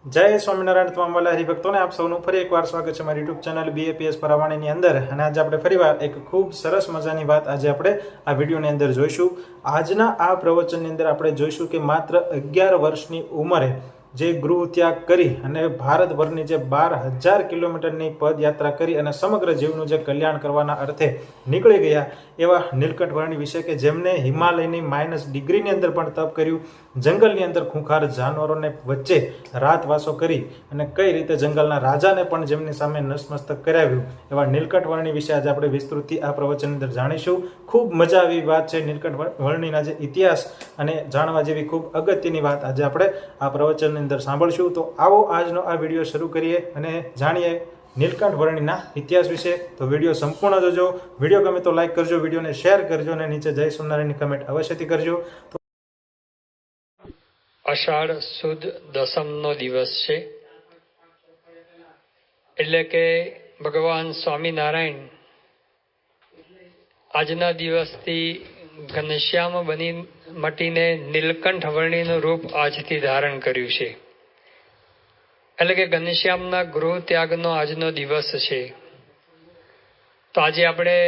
જય સ્વામિનારાયણ તમામ વાલા હરિભક્તોને આપ સૌનું ફરી એકવાર સ્વાગત છે મારી યુટ્યુબ ચેનલ બીએપીએસ પરાવાણીની અંદર. અને આજે આપણે ફરીવાર એક ખૂબ સરસ મજાની વાત આજે આપણે આ વિડીયોની અંદર જોઈશું. આજના આ પ્રવચનની અંદર આપણે જોઈશું કે માત્ર 11 વર્ષની ઉંમરે જે ગૃહ ત્યાગ કરી અને ભારતભરની જે 12,000 કિલોમીટરની પદયાત્રા કરી અને સમગ્ર જીવનું જે કલ્યાણ કરવાના અર્થે નીકળી ગયા એવા નીલકંઠ વર્ણી વિશે, કે જેમને હિમાલયની -ડિગ્રીની અંદર પણ તપ કર્યું, જંગલની અંદર ખૂંખાર જાનવરોને વચ્ચે રાતવાસો કરી અને કઈ રીતે જંગલના રાજાને પણ જેમની સામે નસમસ્તક કરાવ્યું, એવા નીલકંઠ વર્ણી વિશે આજે આપણે વિસ્તૃતથી આ પ્રવચન અંદર જાણીશું. ખૂબ મજા આવી વાત છે નીલકંઠ વર્ણીના જે ઇતિહાસ અને જાણવા જેવી ખૂબ અગત્યની વાત આજે આપણે આ પ્રવચનની અંદર સાંભળશું. તો આવો આજનો આ વિડીયો શરૂ કરીએ અને જાણીએ નીલકંઠ વર્ણીના ઇતિહાસ વિશે. તો વિડીયો સંપૂર્ણ જોજો. વિડીયો ગમે તો લાઈક કરજો, વિડીયોને શેર કરજો અને નીચે જય સ્વામિનારાયણની કમેન્ટ અવશ્યથી કરજો. અષાઢ સુદ દસમનો દિવસ છે, એટલે કે ભગવાન સ્વામિનારાયણ આજના દિવસથી ઘનશ્યામ બની મટીને નીલકંઠ વર્ણીનું રૂપ આજથી ધારણ કર્યું છે. એટલે કે ઘનશ્યામના ગૃહ ત્યાગનો આજનો દિવસ છે. તો આજે આપણે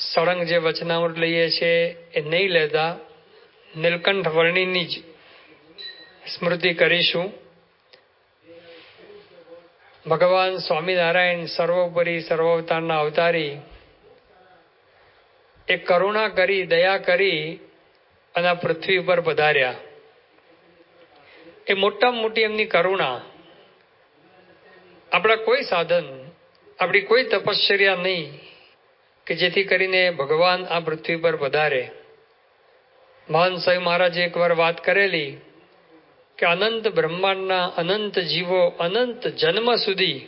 સળંગ જે વચનામૃત લઈએ છીએ એ નહીં લેતા નીલકંઠ વર્ણીની જ સ્મૃતિ કરીશું. ભગવાન સ્વામિનારાયણ સર્વોપરી સર્વાવતારના અવતારી એ કરુણા કરી, દયા કરી અને આ પૃથ્વી ઉપર પધાર્યા. એ મોટામાં મોટી એમની કરુણા. આપણા કોઈ સાધન, આપણી કોઈ તપશ્ચર્યા નહીં કે જેથી કરીને ભગવાન આ પૃથ્વી પર પધારે. મહાન સાંઈ મહારાજે એકવાર વાત કરેલી કે અનંત બ્રહ્માંડના અનંત જીવો અનંત જન્મ સુધી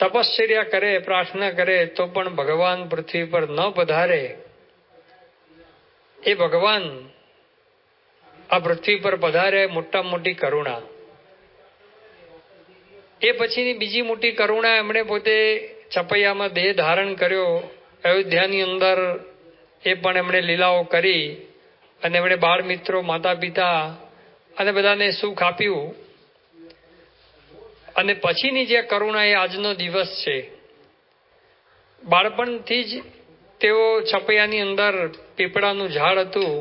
તપશ્ચર્યા કરે, પ્રાર્થના કરે તો પણ ભગવાન પૃથ્વી પર ન પધારે. એ ભગવાન આ પૃથ્વી પર પધારે, મોટામાં મોટી કરુણા. એ પછીની બીજી મોટી કરુણા, એમણે પોતે છપૈયામાં દેહ ધારણ કર્યો, અયોધ્યાની અંદર એ પણ એમણે લીલાઓ કરી અને એમણે બાળ મિત્રો, માતા પિતા અને બધાને સુખ આપ્યું. અને પછીની જે કરુણા એ આજનો દિવસ છે. બાળપણથી જ તેઓ છપૈયાની અંદર પીપળાનું ઝાડ હતું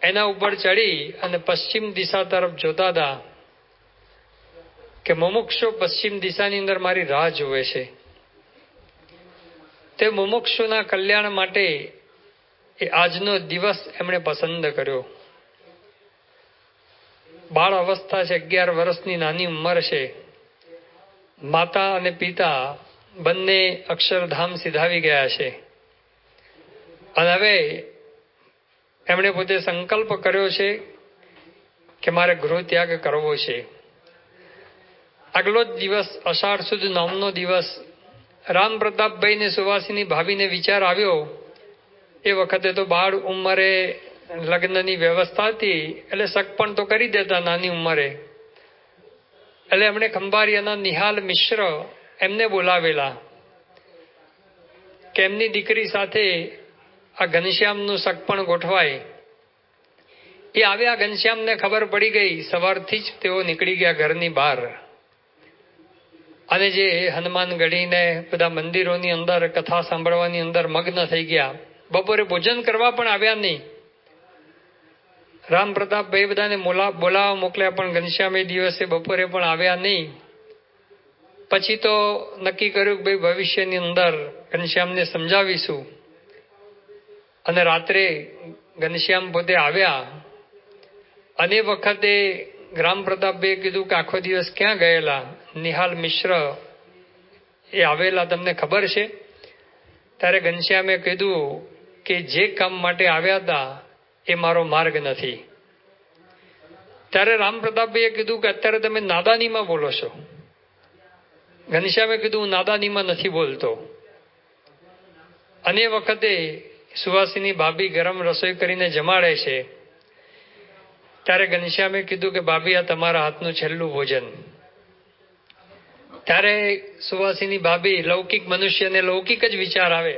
એના ઉપર ચડી અને પશ્ચિમ દિશા તરફ જોતા હતા કે મુમુક્ષુ પશ્ચિમ દિશાની અંદર મારી રાહ જોવે છે. તે મુમુક્ષુના કલ્યાણ માટે એ આજનો દિવસ એમણે પસંદ કર્યો. બાળ અવસ્થા છે, 11 વર્ષની નાની ઉંમર છે. માતા અને પિતા બંને અક્ષરધામ સિધાવી ગયા છે. અને હવે એમણે પોતે સંકલ્પ કર્યો છે કે મારે ગૃહ ત્યાગ કરવો છે. આગલો જ દિવસ અષાઢ સુદ 9નો દિવસ રામ પ્રતાપભાઈ ને સુવાસીની ભાભીને વિચાર આવ્યો. એ વખતે તો બાળ ઉંમરે લગ્નની વ્યવસ્થા હતી, એટલે સગપણ તો કરી દેતા નાની ઉંમરે. એટલે એમણે ખંભાળિયાના નિહાલ મિશ્ર એમને બોલાવેલા કે એમની દીકરી સાથે આ ઘનશ્યામનું સગપણ ગોઠવાય. એ આવ્યા, ઘનશ્યામને ખબર પડી ગઈ. સવારથી જ તેઓ નીકળી ગયા ઘરની બહાર. અને જે હનુમાન ગઢીને બધા મંદિરોની અંદર કથા સાંભળવાની અંદર મગ્ન થઈ ગયા. બપોરે ભોજન કરવા પણ આવ્યા નહીં. રામ પ્રતાપભાઈ બધાને બોલાવવા મોકલ્યા, પણ ઘનશ્યામ એ દિવસે બપોરે પણ આવ્યા નહીં. પછી તો નક્કી કર્યું કે ભાઈ ભવિષ્યની અંદર ઘનશ્યામને સમજાવીશું. અને રાત્રે ઘનશ્યામ પોતે આવ્યા. અને વખતે રામ પ્રતાપભાઈએ કીધું કે આખો દિવસ ક્યાં ગયેલા? નિહાલ મિશ્ર એ આવેલા, તમને ખબર છે? ત્યારે ઘનશ્યામે કીધું કે જે કામ માટે આવ્યા હતા એ મારો માર્ગ નથી. ત્યારે રામ પ્રતાપભાઈએ કીધું કે અત્યારે તમે નાદાનીમાં બોલો છો. ઘનશ્યામે કીધું હું નાદાનીમાં નથી બોલતો. અને વખતે સુવાસીની ભાભી ગરમ રસોઈ કરીને જમાડે છે. ત્યારે ઘનશ્યામે કીધું કે ભાભી, આ તમારા હાથનું છેલ્લું ભોજન. ત્યારે સુવાસીની ભાભી, લૌકિક મનુષ્યને લૌકિક જ વિચાર આવે.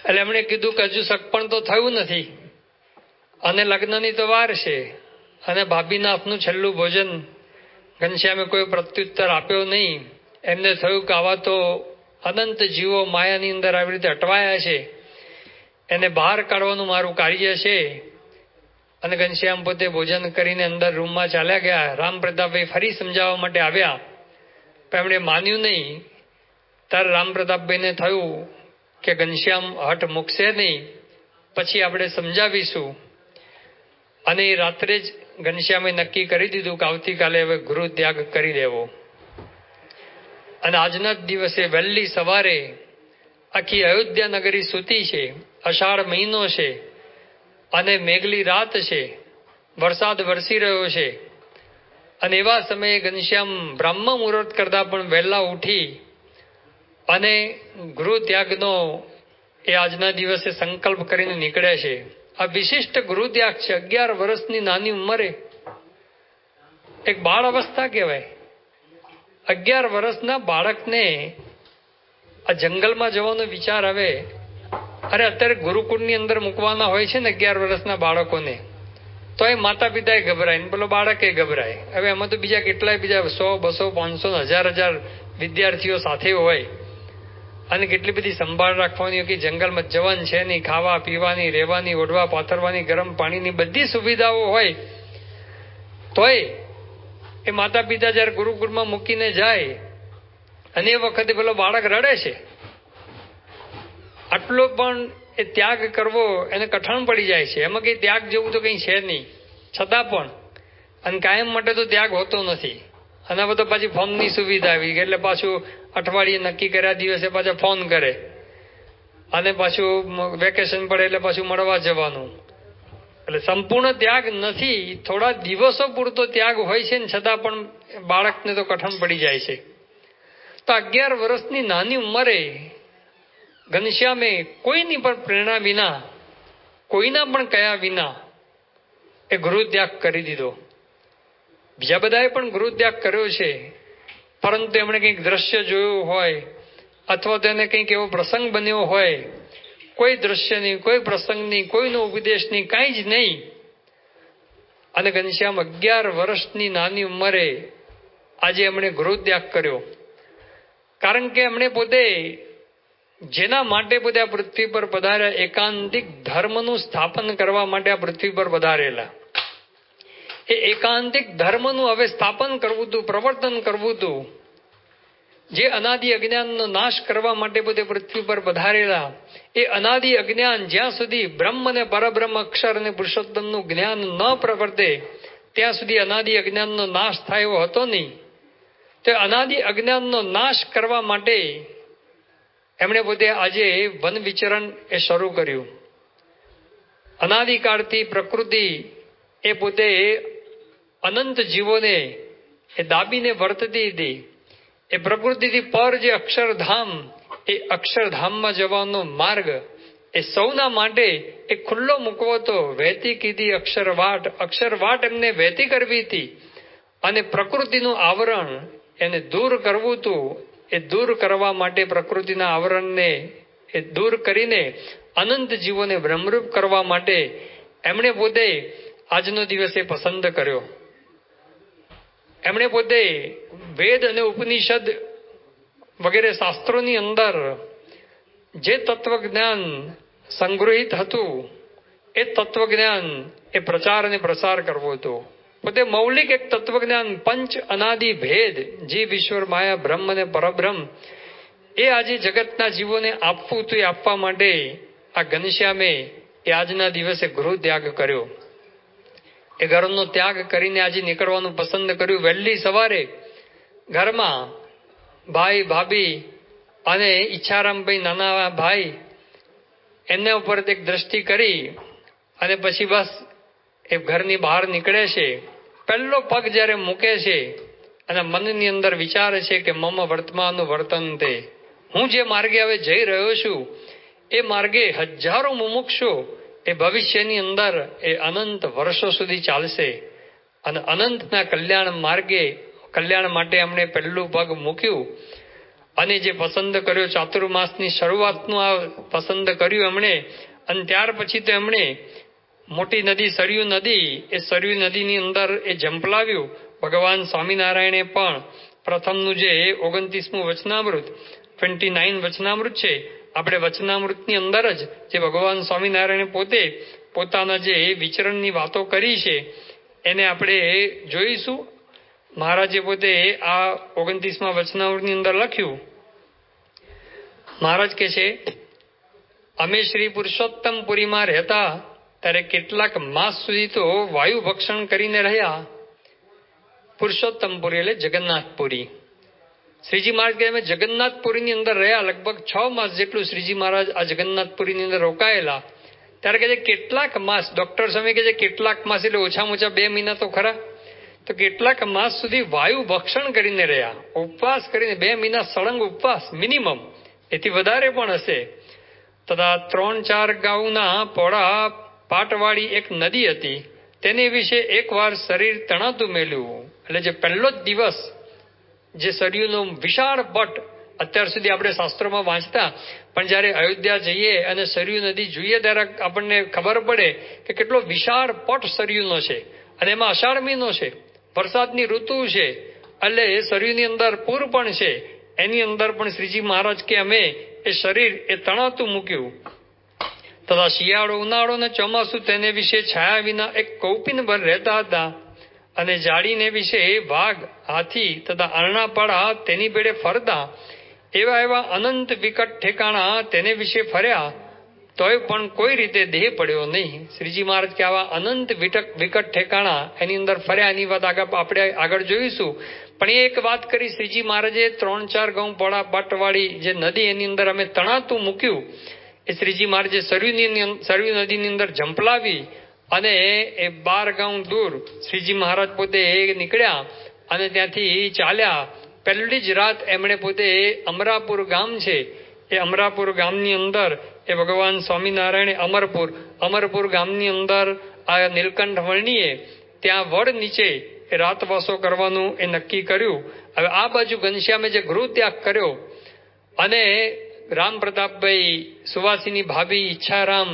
એટલે એમણે કીધું કે હજુ સગપણ તો થયું નથી, અને લગ્નની તો વાર છે, અને ભાભીના હાથનું છેલ્લું ભોજન ઘનશ્યામે કોઈ પ્રત્યુત્તર આપ્યો નહીં. એમને થયું કે આવા તો અનંત જીવો માયાની અંદર આવી રીતે અટવાયા છે, એને બહાર કાઢવાનું મારું કાર્ય છે. અને ઘનશ્યામ પોતે ભોજન કરીને અંદર રૂમમાં ચાલ્યા ગયા. રામ પ્રતાપભાઈ ફરી સમજાવવા માટે આવ્યા, પણ એમણે માન્યું નહીં. ત્યારે રામ પ્રતાપભાઈને થયું કે ઘનશ્યામ હઠ મૂકશે નહીં, પછી આપણે સમજાવીશું. અને એ રાત્રે જ ઘનશ્યામે નક્કી કરી દીધું કે આવતીકાલે હવે ગૃહ ત્યાગ કરી દેવો. અને આજના જ દિવસે વહેલી સવારે આખી અયોધ્યા નગરી સૂતી છે. અષાઢ મહિનો છે અને મેઘલી રાત છે, વરસાદ વરસી રહ્યો છે. અને એવા સમયે ઘનશ્યામ બ્રહ્મ મુહૂર્ત કરતા પણ વહેલા ઉઠી અને ગૃહ ત્યાગનો એ આજના દિવસે સંકલ્પ કરીને નીકળ્યા છે. આ વિશિષ્ટ ગૃહ ત્યાગ છે. 11 વર્ષની નાની ઉંમરે, એક બાળ અવસ્થા કહેવાય. 11 વર્ષના બાળકને આ જંગલમાં જવાનો વિચાર આવે. અરે અત્યારે ગુરુકુળની અંદર મૂકવાના હોય છે ને 11 વર્ષના બાળકોને, તો એ માતા પિતા ગભરાય ને પેલો બાળકે ગભરાય. હવે એમાં તો બીજા કેટલાય બીજા 100, 200, 500, 1000 વિદ્યાર્થીઓ સાથે હોય, અને કેટલી બધી સંભાળ રાખવાની હોય કે જંગલમાં જવાનું છે નહીં, ખાવા પીવાની, રહેવાની, ઓઢવા પાથરવાની, ગરમ પાણીની બધી સુવિધાઓ હોય. તોય એ માતા પિતા જયારે ગુરુકુળમાં મૂકીને જાય અને એ વખતે પેલો બાળક રડે છે, આટલો પણ એ ત્યાગ કરવો એને કઠણ પડી જાય છે. એમાં કઈ ત્યાગ જેવું તો કઈ છે નહીં, છતાં પણ. અને કાયમ માટે તો ત્યાગ હોતો નથી. અને હવે તો પાછી ફોનની સુવિધા આવી ગઈ, એટલે પાછું અઠવાડિયે નક્કી કર્યા દિવસે પાછા ફોન કરે, અને પાછું વેકેશન પડે એટલે પાછું મળવા જવાનું. એટલે સંપૂર્ણ ત્યાગ નથી, થોડા દિવસો પૂરતો ત્યાગ હોય છે ને છતાં પણ બાળકને તો કઠણ પડી જાય છે. તો 11 વર્ષની નાની ઉંમરે ઘનશ્યામે કોઈની પણ પ્રેરણા વિના, કોઈના પણ કયા વિના એ ગૃહ ત્યાગ કરી દીધો. બીજા બધાએ પણ ગૃહ ત્યાગ કર્યો છે, પરંતુ એમણે કંઈક દ્રશ્ય જોયું હોય અથવા તો એને કંઈક એવો પ્રસંગ બન્યો હોય, કોઈ દ્રશ્ય નહીં, કોઈ પ્રસંગ નહીં, કોઈનો ઉપદેશ નહીં, કાંઈ જ નહીં. અને ઘનશ્યામ 11 વર્ષની નાની ઉંમરે આજે એમણે ગૃહ ત્યાગ કર્યો. કારણ કે એમણે પોતે જેના માટે પોતે આ પૃથ્વી પર પધાર્યા, એકાંતિક ધર્મનું સ્થાપન કરવા માટે આ પૃથ્વી પર પધારેલા. એ એકાંતિક ધર્મનું હવે સ્થાપન કરવું હતું, પ્રવર્તન કરવું હતું. જે અનાદિ અજ્ઞાનનો નાશ કરવા માટે પોતે પૃથ્વી પર પધારેલા, એ અનાદિ અજ્ઞાન જ્યાં સુધી બ્રહ્મ અને પરબ્રહ્મ અક્ષર અને પુરુષોત્તમનું જ્ઞાન ન પ્રવર્તે ત્યાં સુધી અનાદિ અજ્ઞાનનો નાશ થયો હતો નહીં. તો અનાદિ અજ્ઞાનનો નાશ કરવા માટે એમણે પોતે આજે વન વિચરણ એ શરૂ કર્યું. અનાદિકાળથી પ્રકૃતિ એ પોતે અનંત જીવોને એ દાબીને વર્તતી હતી. એ પ્રકૃતિથી પર જે અક્ષરધામ, એ અક્ષરધામમાં જવાનો માર્ગ એ સૌના માટે એ ખુલ્લો મૂકવો હતો. વહેતી કીધી અક્ષરવાટ, અક્ષરવાટ એમને વહેતી કરવી હતી. અને પ્રકૃતિનું આવરણ એને દૂર કરવું હતું. એ દૂર કરવા માટે પ્રકૃતિના આવરણને એ દૂર કરીને અનંત જીવોને બ્રહ્મરૂપ કરવા માટે એમણે પોતે આજનો દિવસ એ પસંદ કર્યો. એમણે પોતે વેદ અને ઉપનિષદ વગેરે શાસ્ત્રોની અંદર જે તત્વજ્ઞાન સંગ્રહિત હતું એ તત્વજ્ઞાન એ પ્રચાર અને પ્રસાર કરવો હતો. પોતે મૌલિક એક તત્વજ્ઞાન, પંચ અનાદિ ભેદ, જીવ ઈશ્વર માયા બ્રહ્મ અને પરબ્રહ્મ, એ આજે જગતના જીવોને આપવું હતું. એ આપવા માટે આ ઘનશ્યામે એ આજના દિવસે ગૃહ ત્યાગ કર્યો. એ ઘરનો ત્યાગ કરીને આજે નીકળવાનું પસંદ કર્યું. વહેલી સવારે ઘરમાં ભાઈ, ભાભી અને ઈચ્છારામભાઈ, નાના ભાઈ, એમના ઉપર એક દ્રષ્ટિ કરી અને પછી બસ એ ઘરની બહાર નીકળે છે. પહેલો પગ જ્યારે મૂકે છે અને મનની અંદર વિચારે છે કે મમ વર્તમાનનું વર્તન તે, હું જે માર્ગે હવે જઈ રહ્યો છું એ માર્ગે હજારો મુમુક્ષુ એ ભવિષ્યની અંદર એ અનંત વર્ષો સુધી ચાલશે. અને અનંતના કલ્યાણ માર્ગે, કલ્યાણ માટે એમણે પહેલું પગ મૂક્યું. અને જે પસંદ કર્યો, ચાતુર્માસની શરૂઆતનું આ પસંદ કર્યું એમણે. અને ત્યાર પછી તો એમણે મોટી નદી સરયુ નદી, એ સરયુ નદીની અંદર એ ઝંપલાવ્યું. ભગવાન સ્વામિનારાયણે પણ પ્રથમનું જે 29મું વચનામૃત 29 વચનામૃત છે, આપણે વચનામૃતની અંદર જ જે ભગવાન સ્વામિનારાયણે પોતે પોતાના જે વિચરણની વાતો કરી છે એને આપણે જોઈશું. મહારાજે પોતે આ 29મા વચનામૃતની અંદર લખ્યું. મહારાજ કહે છે, અમે શ્રી પુરુષોત્તમપુરીમાં રહેતા ત્યારે કેટલાક માસ સુધી તો વાયુ ભક્ષણ કરીને રહ્યા. પુરુષોત્તમપુરી એટલે જગન્નાથપુરી. શ્રીજી મહારાજ કહે અમે જગન્નાથપુરીની અંદર રહ્યા, લગભગ 6 માસ જેટલું શ્રીજી મહારાજ આ જગન્નાથપુરીની અંદર રોકાયેલા. ત્યારે કહે છે કેટલાક માસ, ડોક્ટર સમય કહે છે કેટલાક માસ એટલે ઓછામાં ઓછા 2 મહિના તો ખરા. તો કેટલાક માસ સુધી વાયુ ભક્ષણ કરીને રહ્યા, ઉપવાસ કરીને 2 મહિના સળંગ ઉપવાસ મિનિમમ, એથી વધારે પણ હશે. તથા 3-4 ગાઉના પોળા પાટવાળી એક નદી હતી, તેની વિશે એકવાર શરીર તણાતું મેલ્યું. એટલે જે પહેલો જ દિવસ જે સરયુનો વિશાળ પટ, અત્યાર સુધી આપણે શાસ્ત્રોમાં વાંચતા, પણ જ્યારે અયોધ્યા જઈએ અને સરયુ નદી જોઈએ ત્યારે આપણને ખબર પડે કે કેટલો વિશાળ પટ સરયુનો છે. અને એમાં અષાઢ મહિનો છે, વરસાદની ઋતુ છે, એટલે એ સરયુની અંદર પૂર પણ છે. એની અંદર પણ શ્રીજી મહારાજ કે અમે એ શરીર એ તણાતું મૂક્યું. તથા શિયાળો, ઉનાળો અને ચોમાસું તેને વિશે છાયા વિના એક કૌપિનભર રહેતા હતા. અને જાળીને વિશે વાઘ, હાથી તથા અરણાપાડા તેની ભેળે ફરતા. એવા એવા અનંત વિકટ ઠેકાણા તેને વિશે ફર્યા, તોય પણ કોઈ રીતે દેહ પડ્યો નહીં. શ્રીજી મહારાજ કે આવા અનંત વિકટ ઠેકાણા એની અંદર ફર્યા. એની વાત આપણે આગળ જોઈશું. પણ એ એક વાત કરી શ્રીજી મહારાજે 3-4 ગાઉ પોળા પટવાળી જે નદી એની અંદર અમે તણાતું મૂક્યું. એ શ્રીજી મહારાજે સરયુ નદીની અંદર ઝંપલાવી અને એ 12 ગાઉ દૂર શ્રીજી મહારાજ પોતે નીકળ્યા અને ત્યાંથી ચાલ્યા. પહેલી જ રાત એમણે પોતે અમરાપુર ગામ છે, એ અમરાપુર ગામની અંદર એ ભગવાન સ્વામિનારાયણે અમરપુર ગામની અંદર આ નીલકંઠ વર્ણીએ ત્યાં વડ નીચે એ રાતવાસો કરવાનું એ નક્કી કર્યું. હવે આ બાજુ ઘનશ્યામે જે ગૃહ ત્યાગ કર્યો અને રામ પ્રતાપભાઈ, સુવાસીની ભાભી, ઈચ્છારામ,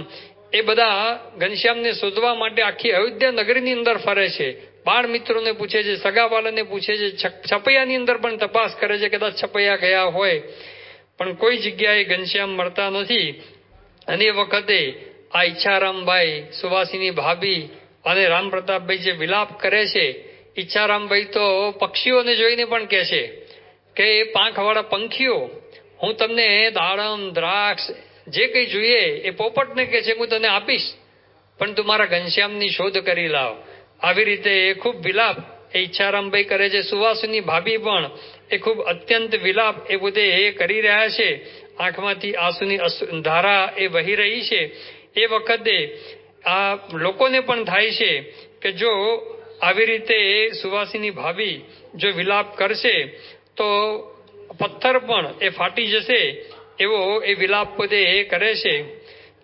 એ બધા ઘનશ્યામને શોધવા માટે આખી અયોધ્યા નગરીની અંદર ફરે છે. બાળ મિત્રોને પૂછે છે, સગાવાલાને પૂછે છે, છપૈયાની અંદર પણ તપાસ કરે છે, કદાચ છપૈયા ગયા હોય, પણ કોઈ જગ્યાએ ઘનશ્યામ મળતા નથી. અને એ વખતે આ ઈચ્છારામભાઈ, સુવાસીની ભાભી અને રામ પ્રતાપભાઈ જે વિલાપ કરે છે, ઈચ્છારામભાઈ તો પક્ષીઓને જોઈને પણ કહે છે કે એ પાંખવાળા પંખીઓ, હું તમને દાડમ, દ્રાક્ષ જે કંઈ જોઈએ એ પોપટને કહે છે હું તને આપીશ, પણ તું મારા ઘનશ્યામની શોધ કરી લાવ. આવી રીતે એ ખૂબ વિલાપ એ ઈચ્છારામભાઈ કરે છે. સુવાસીની ભાભી પણ એ ખૂબ અત્યંત વિલાપ એ પોતે એ કરી રહ્યા છે. આંખમાંથી આંસુની ધારા એ વહી રહી છે. એ વખતે આ લોકોને પણ થાય છે કે જો આવી રીતે સુવાસીની ભાભી જો વિલાપ કરશે તો પથ્થર પણ એ ફાટી જશે, એવો એ વિલાપ પોતે એ કરે છે.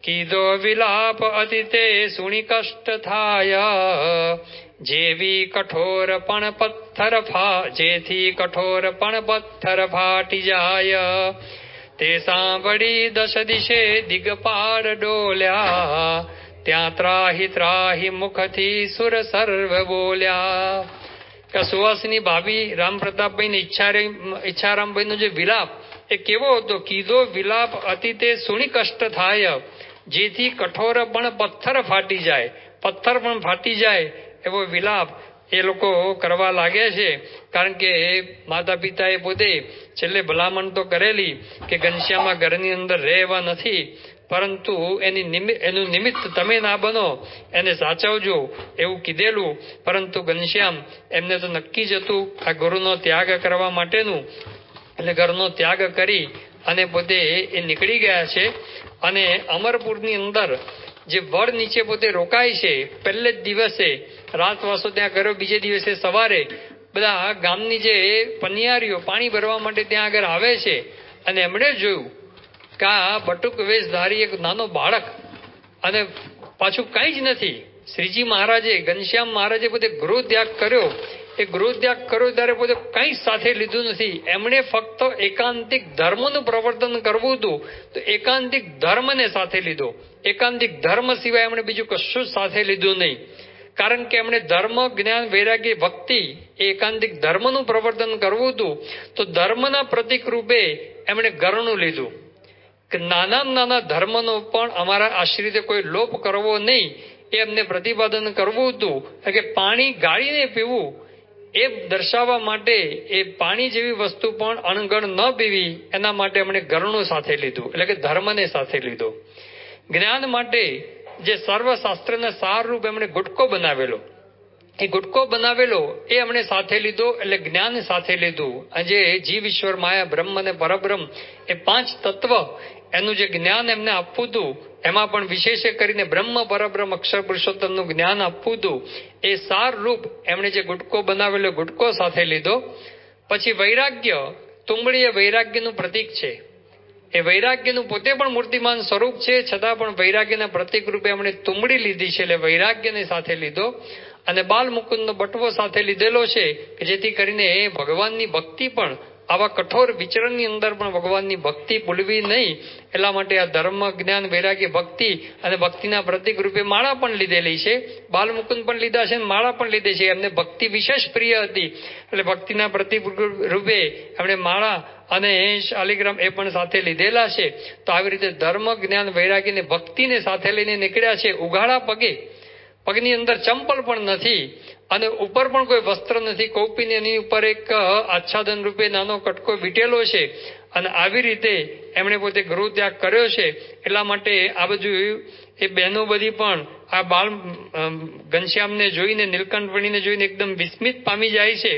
કીધો વિલાપ અતિ તે સુણી કષ્ટ થાય, જેથી કઠોર પણ પથ્થર ફાટી જાય. તે સાંભળી 10 દિશે દિગપાળ ડોલ્યા, ત્યાં ત્રાહી ત્રાહી મુખથી સુર સર્વ બોલ્યા. કે સુવાસીની ભાભી રામ પ્રતાપભાઈ ને ઈચ્છારામભાઈ નો જે વિલાપ એ કેવો હતો? કીધો વિલાપ અતિ તે સુણી કષ્ટ થાય, જેથી કઠોર પણ પથ્થર ફાટી જાય, પથ્થર પણ ફાટી જાય એવો વિલાપ એ લોકો કરવા લાગે છે. કારણ કે માતા પિતાએ પોતે છેલ્લે ભલામણ તો કરેલી કે ઘનશ્યામા ઘરની અંદર રહેવા નથી, પરંતુ એનું નિમિત્ત તમે ના બનો, એને સાચવજો એવું કીધેલું. પરંતુ ઘનશ્યામ એમને તો નક્કી જ હતું આ ગુરુનો ત્યાગ કરવા માટેનું, એટલે ઘરનો ત્યાગ કરી અને પોતે એ નીકળી ગયા છે. અને અમરપુરની અંદર જે વડ નીચે પોતે રોકાય છે, પહેલે જ દિવસે રાતવાસો ત્યાં કર્યો. બીજે દિવસે સવારે બધા ગામની જે પનિયારીઓ પાણી ભરવા માટે ત્યાં આગળ આવે છે અને એમણે જોયું કે આ બટુક વેશધારી એક નાનો બાળક અને પાછું કંઈ જ નથી. શ્રીજી મહારાજે, ઘનશ્યામ મહારાજે પોતે ગૃહ ત્યાગ કર્યો એ ગૃહત્યાગ કર્યો ત્યારે પોતે કંઈ સાથે લીધું નથી. એમણે ફક્ત એકાંતિક ધર્મનું પ્રવર્તન કરવું હતું, તો એકાંતિક ધર્મને સાથે લીધો. એકાંતિક ધર્મ સિવાય એમણે બીજું કશું જ સાથે લીધું નહીં. કારણ કે એમણે ધર્મ, જ્ઞાન, વૈરાગ્ય, ભક્તિ એ એકાંતિક ધર્મનું પ્રવર્તન કરવું હતું, તો ધર્મના પ્રતિક રૂપે એમણે ઘરનું લીધું કે નાના ધર્મનો પણ અમારા આશ્રિતે કોઈ લોપ કરવો નહીં, એ એમને પ્રતિપાદન કરવું હતું. કે પાણી ગાળીને પીવું એ દર્શાવવા માટે એ પાણી જેવી વસ્તુ પણ અણગણ ન પીવી, એના માટે એમણે ઘરનું સાથે લીધું, એટલે કે ધર્મને સાથે લીધો. જ્ઞાન માટે જે સર્વશાસ્ત્રના સારરૂપ એમણે ગુટકો બનાવેલો, એ ગુટકો બનાવેલો એ એમણે સાથે લીધો, એટલે જ્ઞાન સાથે લીધું. આજે જીવ, ઈશ્વર, માયા, બ્રહ્મ અને પરબ્રહ્મ એ 5 તત્વ એનું જે જ્ઞાન એમને આપવું હતું, એમાં પણ વિશેષ કરીને બ્રહ્મ, પરબ્રહ્મ, અક્ષર પુરુષોત્તમનું જ્ઞાન આપવું હતું, એ સાર રૂપ એમણે જે ગુટકો બનાવેલો ગુટકો સાથે લીધો. પછી વૈરાગ્ય, તુંબડી એ વૈરાગ્યનું પ્રતીક છે. એ વૈરાગ્યનું પોતે પણ મૂર્તિમાન સ્વરૂપ છે, છતાં પણ વૈરાગ્યના પ્રતીક રૂપે એમણે તુંબડી લીધી છે, એટલે વૈરાગ્યને સાથે લીધો. અને બાલ મુકુંદનો બટવો સાથે લીધેલો છે કે જેથી કરીને ભગવાનની ભક્તિ પણ આવા કઠોર વિચરણની અંદર પણ ભગવાનની ભક્તિ ભૂલવી નહીં, એટલા માટે આ ધર્મ, જ્ઞાન, વૈરાગ્ય, ભક્તિ અને ભક્તિના પ્રતિક રૂપે માળા પણ લીધેલી છે. બાલમુકુંદ પણ લીધા છે, માળા પણ લીધી છે. એમને ભક્તિ વિશેષ પ્રિય હતી, એટલે ભક્તિના પ્રતિક રૂપે એમણે માળા અને શાલિગ્રામ એ પણ સાથે લીધેલા છે. તો આવી રીતે ધર્મ, જ્ઞાન, વૈરાગ્ય અને ભક્તિને સાથે લઈને નીકળ્યા છે. ઉઘાડા પગે, પગની અંદર ચંપલ પણ નથી અને ઉપર પણ કોઈ વસ્ત્ર નથી. કૌપીની એની ઉપર એક આચ્છાદન રૂપે નાનો કટકો વીટેલો છે. અને આવી રીતે એમણે પોતે ગૃહ ત્યાગ કર્યો છે. એટલા માટે આ બધું એ બહેનો બધી પણ આ બાલ ઘનશ્યામને જોઈને, નીલકંઠવણીને જોઈને એકદમ વિસ્મિત પામી જાય છે.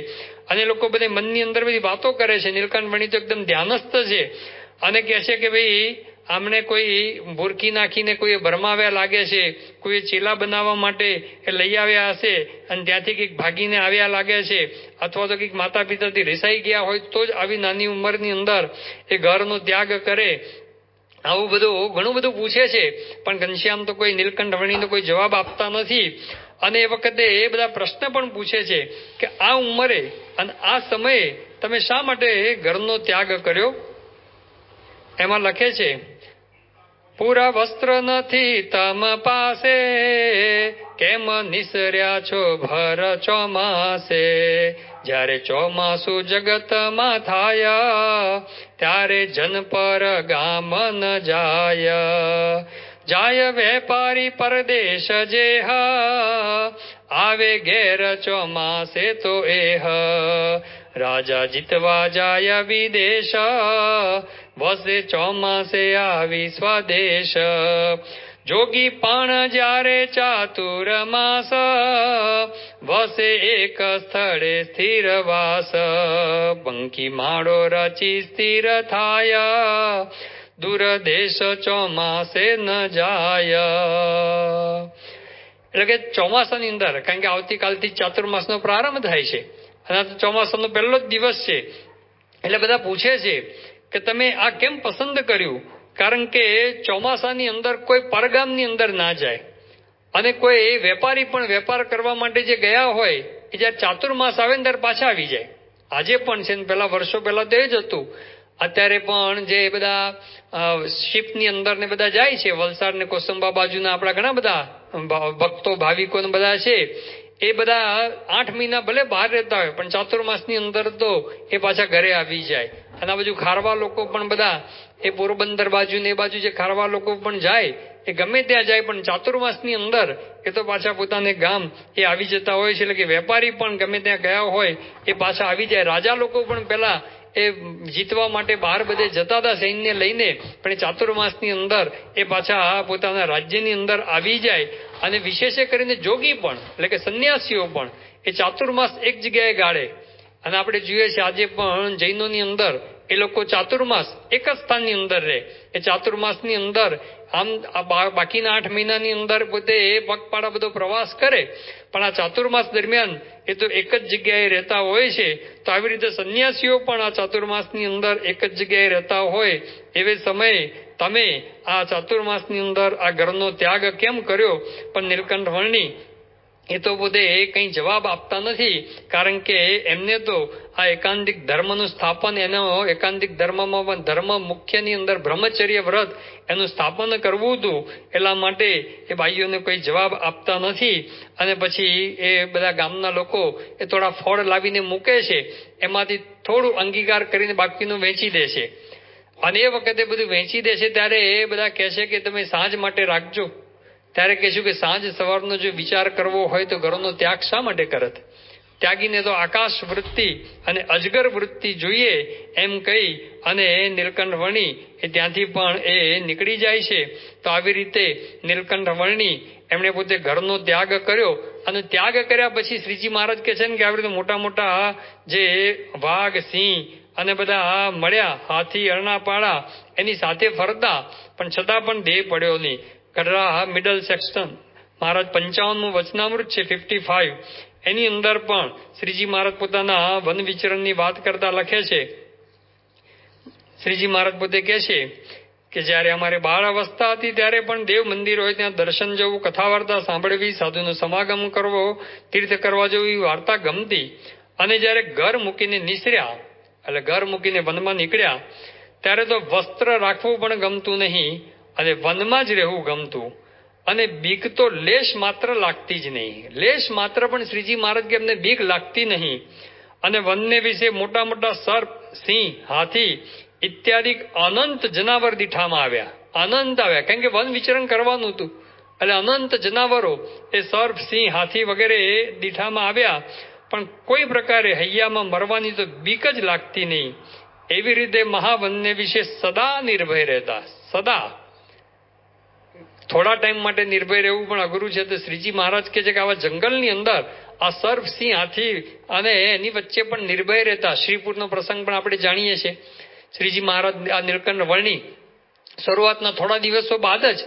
અને લોકો બધા મનની અંદર બધી વાતો કરે છે. નીલકંઠવણી તો એકદમ ધ્યાનસ્થ છે અને કહે છે કે ભાઈ આમને કોઈ ભૂરકી નાખીને કોઈ ભરમાવ્યા લાગે છે, કોઈ ચેલા બનાવવા માટે એ લઈ આવ્યા હશે અને ત્યાંથી કંઈક ભાગીને આવ્યા લાગે છે, અથવા તો કંઈક માતા પિતાથી રિસાઈ ગયા હોય તો જ આવી નાની ઉંમરની અંદર એ ઘરનો ત્યાગ કરે. આવું બધું ઘણું બધું પૂછે છે, પણ ઘનશ્યામ તો કોઈ નીલકંઠવણીનો કોઈ જવાબ આપતા નથી. અને એ વખતે એ બધા પ્રશ્ન પણ પૂછે છે કે આ ઉંમરે અને આ સમયે તમે શા માટે ઘરનો ત્યાગ કર્યો? એમાં લખે છે, પૂરા વસ્ત્ર નથી તમ પાસે, કેમ નિસર્યા છો ભર ચોમાસે. જ્યારે ચોમાસું જગતમાં થાય, ત્યારે જન પર ગામ ન જાય. જાય વેપારી પરદેશ જેહ, આવે ઘેર ચોમાસે તો એહ. રાજા જીતવા જાય વિદેશ, વસે ચોમાસે આવી સ્વદેશ. જોગી પણ જ્યારે ચાતુર માસ, વસે એક સ્થળે સ્થિર વાસ. બંકી માળો રચી સ્થિર થાય, દૂર દેશ ચોમાસે ન જાય. એટલે કે ચોમાસાની અંદર, કારણ કે આવતીકાલથી ચાતુર્માસનો પ્રારંભ થાય છે અને ચોમાસાનો પહેલો જ દિવસ છે, એટલે બધા પૂછે છે કે તમે આ કેમ પસંદ કર્યું? કારણ કે ચોમાસાની અંદર કોઈ પરગામની અંદર ના જાય અને કોઈ વેપારી પણ વેપાર કરવા માટે જે ગયા હોય એ જયારે ચાતુર્માસ આવે ને ત્યારે પાછા આવી જાય. આજે પણ છે ને, પેલા વર્ષો પહેલા તો એ જ હતું. અત્યારે પણ જે બધા શિપની અંદર ને બધા જાય છે, વલસાડ ને કોસંબા બાજુના આપણા ઘણા બધા ભક્તો, ભાવિકો ને બધા છે, એ બધા 8 મહિના ભલે બહાર રહેતા હોય પણ ચાતુર્માસની અંદર તો એ પાછા ઘરે આવી જાય. અને આ બાજુ ખારવા લોકો પણ બધા એ પોરબંદર બાજુ ને એ બાજુ જે ખારવા લોકો પણ જાય, એ ગમે ત્યાં જાય પણ ચાતુર્માસની અંદર એ તો પાછા પોતાને ગામ એ આવી જતા હોય છે. એટલે કે વેપારી પણ ગમે ત્યાં ગયા હોય એ પાછા આવી જાય. રાજા લોકો પણ પેલા એ જીતવા માટે બહાર બધે જતા હતા સૈન્ય લઈને, પણ એ ચાતુર્માસની અંદર એ પાછા પોતાના રાજ્યની અંદર આવી જાય. અને વિશેષ કરીને જોગી પણ, એટલે કે સંન્યાસીઓ પણ એ ચાતુર્માસ એક જગ્યાએ ગાળે. અને આપણે જોઈએ છીએ આજે પણ જૈનોની અંદર એ લોકો ચાતુર્માસ એક જ સ્થાનની અંદર રહે. એ ચાતુર્માસની અંદર આમ બાકીના 8 મહિનાની અંદર પોતે એ પગપાળા બધો પ્રવાસ કરે, પણ આ ચાતુર્માસ દરમિયાન એ તો એક જ જગ્યાએ રહેતા હોય છે. તો આવી રીતે સંન્યાસીઓ પણ આ ચાતુર્માસની અંદર એક જ જગ્યાએ રહેતા હોય. એવે સમયે તમે આ ચાતુર્માસની અંદર આ ઘરનો ત્યાગ કેમ કર્યો? પણ નીલકંઠ વર્ણી એ તો પોતે કંઈ જવાબ આપતા નથી, કારણ કે એમને તો આ એકાંતિક ધર્મનું સ્થાપન, એનો એકાંતિક ધર્મમાં પણ ધર્મ મુખ્યની અંદર બ્રહ્મચર્ય વ્રત એનું સ્થાપન કરવું હતું. એટલા માટે એ ભાઈઓને કોઈ જવાબ આપતા નથી. અને પછી એ બધા ગામના લોકો એ થોડા ફળ લાવીને મૂકે છે, એમાંથી થોડું અંગીકાર કરીને બાકીનું વેચી દે છે. અને એ વખતે બધું વેચી દે છે ત્યારે એ બધા કહે છે કે તમે સાંજ માટે રાખજો. ત્યારે કહેશું કે સાંજ સવારનો જો વિચાર કરવો હોય તો ઘરનો ત્યાગ શા માટે કરત? ત્યાગીને તો આકાશ વૃત્તિ અને અજગર વૃત્તિ જોઈએ, એમ કહી અને નીલકંઠ વર્ણી એ ત્યાંથી પણ એ નીકળી જાય છે. તો આવી રીતે નીલકંઠ વર્ણી એમણે પોતે ઘરનો ત્યાગ કર્યો. અને ત્યાગ કર્યા પછી શ્રીજી મહારાજ કહે છે ને કે આવી રીતે મોટા મોટા જે વાઘ, સિંહ અને બધા મળ્યા, હાથી, અરણાપાળા એની સાથે ફરતા, પણ છતાં પણ દેહ પડ્યો નહીં. ગઢડા મિડલ સેક્શન મહારાજ 55મું વચનામૃત છે 55, એની અંદર પણ શ્રીજી મહારાજ પોતાના વન વિચરણની વાત કરતા લખે છે. શ્રીજી મહારાજ પોતે કહે છે કે જ્યારે અમારે બાળ અવસ્થા હતી ત્યારે પણ દેવ મંદિર હોય ત્યાં દર્શન જવું, કથા વાર્તા સાંભળવી, સાધુનો સમાગમ કરવો, તીર્થ કરવા જવું, એ વાર્તા ગમતી. અને જ્યારે ઘર મૂકીને નિસર્યા, એટલે ઘર મૂકીને વનમાં નીકળ્યા, ત્યારે તો વસ્ત્ર રાખવું પણ ગમતું નહીં અને વનમાં જ રહેવું ગમતું. અને બીક તો લેશ માત્ર લાગતી જ નહીં, લેશ માત્ર પણ શ્રીજી મહારાજ કે એમને બીક લાગતી નહીં. અને વનને વિશે મોટા મોટા સર્પ, સિંહ, હાથી ઇત્યાદિ અનંત જનાવર દીઠામાં આવ્યા, અનંત આવ્યા, કારણ કે વન વિચરણ કરવાનું હતું. એટલે અનંત જનાવરો એ સર્પ, સિંહ, હાથી વગેરે દીઠામાં આવ્યા, પણ કોઈ પ્રકારે હૈયામાં મરવાની તો બીક જ લાગતી નહીં. એવી રીતે મહાવનને વિશે સદા નિર્ભય રહેતા, સદા. થોડા ટાઈમ માટે નિર્ભય રહેવું પણ અઘરું છે. તો શ્રીજી મહારાજ કહે છે કે આવા જંગલની અંદર આ સર્પ, સિંહ, હાથી અને એની વચ્ચે પણ નિર્ભય રહેતા. શ્રીપુરનો પ્રસંગ પણ આપણે જાણીએ છીએ. શ્રીજી મહારાજ આ નીલકંઠ વર્ણી શરૂઆતના થોડા દિવસો બાદ જ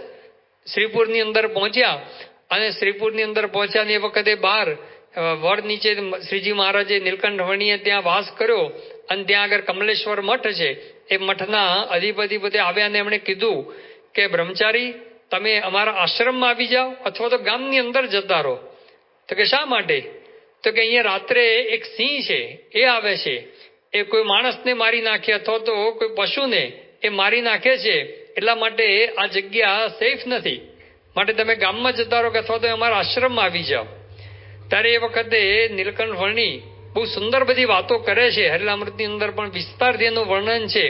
શ્રીપુરની અંદર પહોંચ્યા. અને શ્રીપુરની અંદર પહોંચ્યા એ વખતે બહાર વડ નીચે શ્રીજી મહારાજે નીલકંઠ વર્ણીએ ત્યાં વાસ કર્યો. અને ત્યાં આગળ કમલેશ્વર મઠ છે, એ મઠના અધિપતિ બધે આવ્યા ને એમણે કીધું કે બ્રહ્મચારી તમે અમારા આશ્રમમાં આવી જાઓ અથવા તો ગામની અંદર જતા રહો. તો કે શા માટે? તો કે અહીંયા રાત્રે એક સિંહ છે, એ આવે છે, એ કોઈ માણસને મારી નાખે અથવા તો કોઈ પશુને એ મારી નાખે છે, એટલા માટે આ જગ્યા સેફ નથી, માટે તમે ગામમાં જતા રહો કે અથવા તો અમારા આશ્રમમાં આવી જાઓ. ત્યારે એ વખતે નીલકંઠ વર્ણી બહુ સુંદર બધી વાતો કરે છે. હરિલામૃતની અંદર પણ વિસ્તારથી એનું વર્ણન છે.